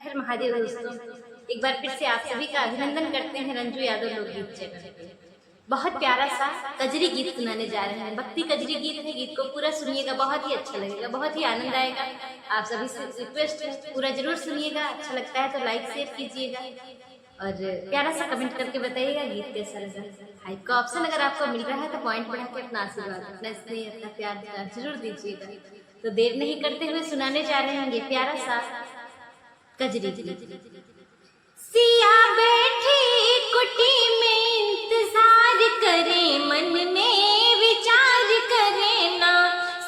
हर महादेव दोस्तों, एक बार फिर से आप सभी का अभिनंदन करते हैं रंजू यादव लोकगीत चैनल पे। बहुत प्यारा सा कजरी गीत सुनाने जा रहे हैं। भक्ति कजरी गीत है, गीत को पूरा सुनिएगा, बहुत ही अच्छा लगेगा, बहुत ही आनंद आएगा। आप सभी से रिक्वेस्ट है पूरा जरूर सुनिएगा। अच्छा लगता है तो लाइक शेयर कीजिएगा और प्यारा सा कमेंट करके बताइएगा गीत कैसा लगा। हाइप का ऑप्शन अगर आपको मिल रहा है तो पॉइंट बढ़ा के अपना आशीर्वाद, अपना स्नेह, अपना प्यार जरूर दीजिएगा। तो देर नहीं करते हुए सुनाने जा रहे हैं ये प्यारा सा कजरी गीत। सिया बैठी कुटी में इंतजार करे, मन में विचार करे ना।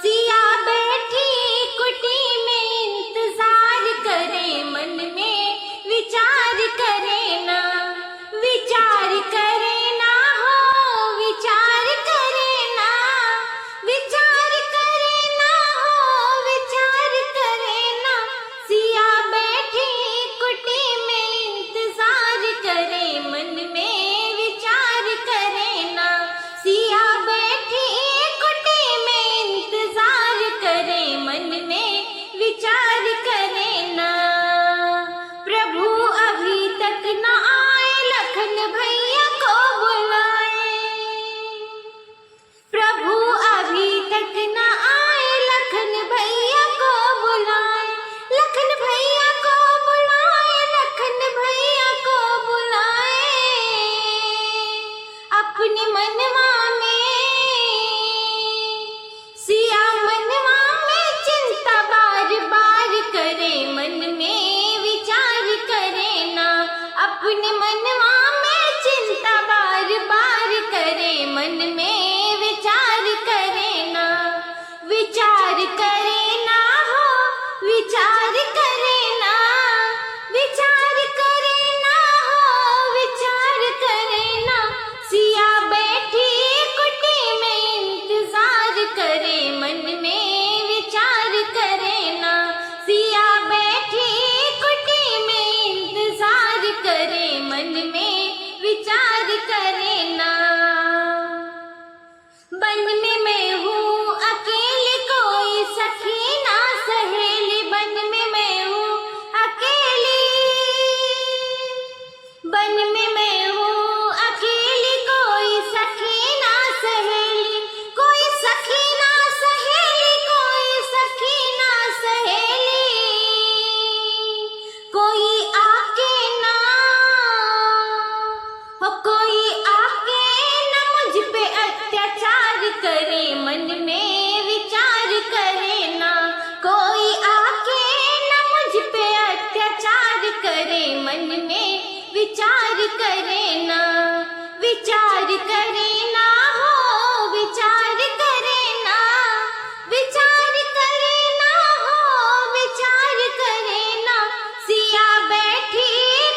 सिया बैठी कुटी में इंतजार करे, मन में विचार करे ना। विचार करे ना हो, विचार करे ना। विचार करे ना हो, विचार करे ना। सिया बैठी कुटी में इंतजार करे, मन में विचार करे ना। सिया बैठी कुटी में इंतजार करे, मन में विचार करे ना। प्रभु अभी तक न आए, लखन भैया को बुलाए। प्रभु अभी तक न आए, लखन भैया को बुलाए। लखन भैया को बुलाए, लखन भैया को बुलाए। अपने मनवा में सिया मनवा में चिंता बार बार करे, मन में विचार करे ना। अपने मनवा में चिंता बार बार करे, मन में विचार करे ना। विचार करे ना हो, विचार करे ना। विचार करे ना हो, विचार करे ना। सिया बैठी कुटी में इंतजार करे, मन में विचार करे ना। सिया बैठी कुटी में इंतजार करे, मन में विचार करे ना। बन में मैं हूँ अकेली, कोई सखी ना सहेली। बन में मैं हूँ अकेली, बन में मैं हूँ अकेली, कोई सखी ना सहेली। कोई सखी ना सहेली, कोई सखी ना सहेली। कोई आके ना हो, कोई आके ना मुझ पे अत्याचार करे, मन में विचार करे ना। कोई आके ना मुझ पे अत्याचार करे, मन में विचार करे ना। विचार करे ना हो, विचार करे ना। विचार करे ना हो, विचार करे ना। सिया बैठी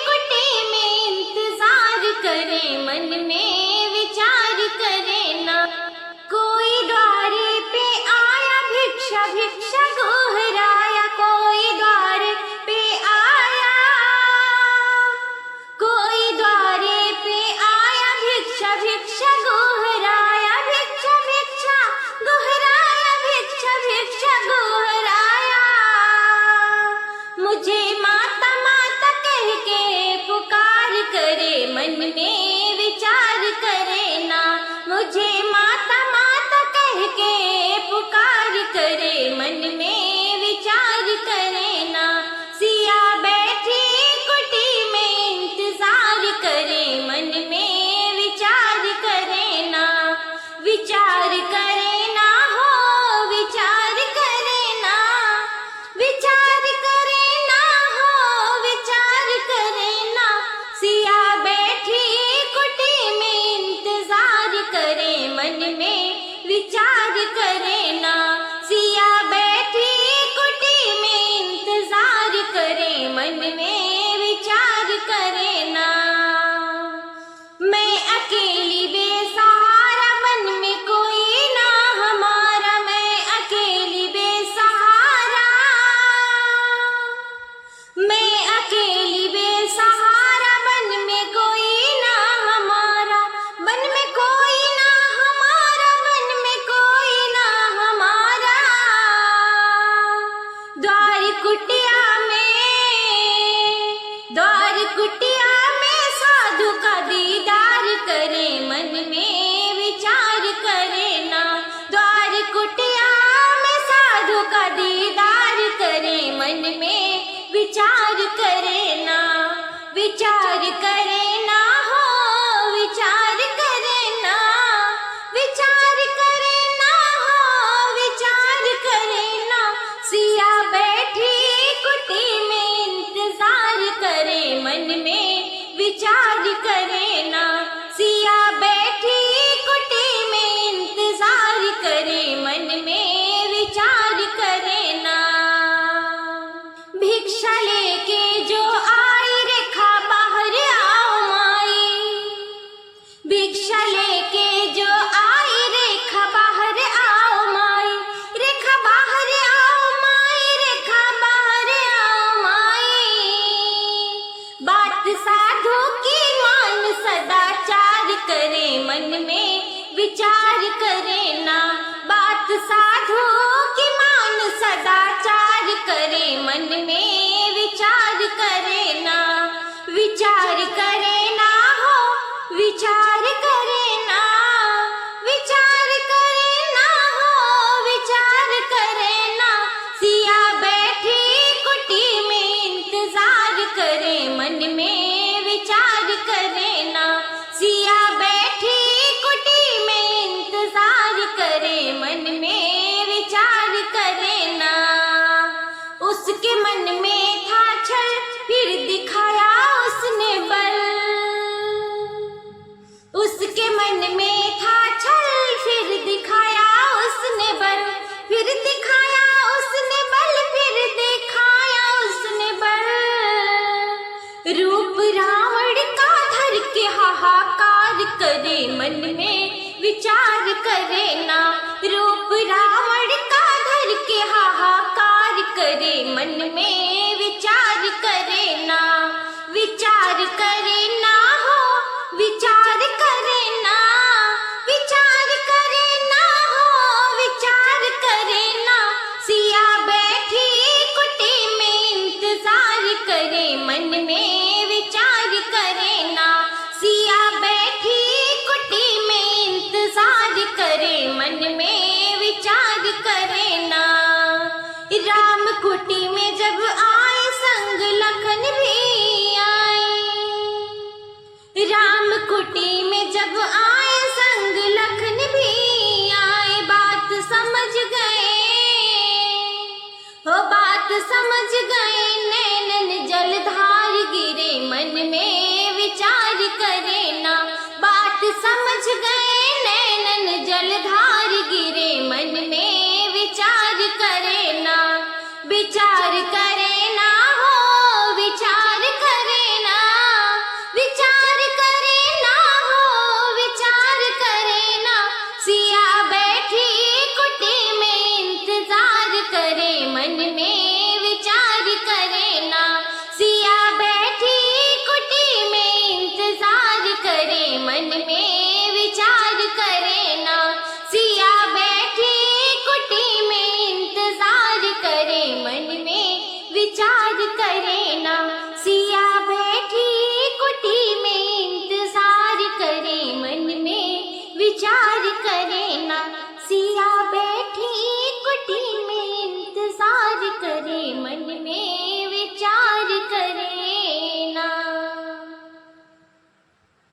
कुटी में इंतजार करे, मन में विचार करे ना। कोई द्वारे पे आया, भिक्षा भिक्षा गोहराया। कोई द्वारे पे आया, कोई द्वारे पे आया, भिक्षा भिक्षा गोहराया। भिक्षा भिक्षा गोहराया, भिक्षा भिक्षा गोहराया। मुझे माता माता कह के पुकार करे, मन में विचार करे ना। मुझे माता माता कह के पुकार करे, मन में विचार करे ना। सिया बैठी कुटी में इंतजार करे, मन में विचार करे ना। विचार करे ना हो, विचार करे ना। विचार करे ना हो, विचार करे ना। सिया बैठी कुटी में इंतजार करे, मन में विचार करे ना। सिया बैठी कुटी में इंतजार करे, मन में विचार करे ना। मैं अकेली बेसहारा, मन में कोई ना हमारा। मैं अकेली बेसहारा, मैं अकेली बेसहारा। मन में कोई ना हमारा, मन में कोई ना हमारा। मन में कोई ना हमारा। द्वार कुटिया में कुटिया में साधु का दीदार करे, मन में विचार करे ना। द्वार कुटिया में साधु का दीदार करे, मन में विचार करे ना। विचार करे ना हो, विचार करे ना, विचार करे ना हो, विचार करे ना। सिया बैठी कुटी में इंतजार करे, मन में विचार करे ना। सिया बैठी कुटी में इंतजार करे, मन में विचार करे ना। भिक्षा लेके जो आई रेखा बाहर आओ माई, भिक्षा लेके जो आई रेखा बाहर आओ माई, रेखा बाहर आओ माई, रेखा बाहर आओ माई। बात साधु की मान सदाचार करे, मन में विचार करे ना। बात साधु की मान सदाचार करे, मन में विचार करे ना। विचार करे ना हो, विचार करे ना, विचार करे ना हो, विचार करे ना। सिया बैठी कुटी में इंतजार करे, मन में विचार करे ना। सिया बैठी कुटी में इंतजार करे, मन में विचार करे ना। उसके मन में था छल, फिर दिखाया उसने बल। उसके मन में था छल, फिर दिखाया उसने बल। फिर दिखाया उसने बल, फिर दिखाया उसने बल। रूप रावण का धर के हाहाकार करे, मन में विचार करे ना। रूप रावण का धर के हाहाकार करे, मन में विचार करे ना। विचार करे ना हो, विचार करे ना, विचार करे ना हो, विचार करे ना। सिया बैठी कुटी में इंतजार करे, मन में विचार करे ना। सिया बैठी कुटी में इंतजार करे, मन में विचार करे ना। राम कुटी में जब आए संग लखन भी आए, राम कुटी में जब आए संग लखन भी आए। बात समझ गए हो, बात समझ गए, नैनन जलधार गिरे, मन में विचार करे ना। बात समझ गए, नैनन जलधार गिरे, मन में विचार करे ना। विचार कर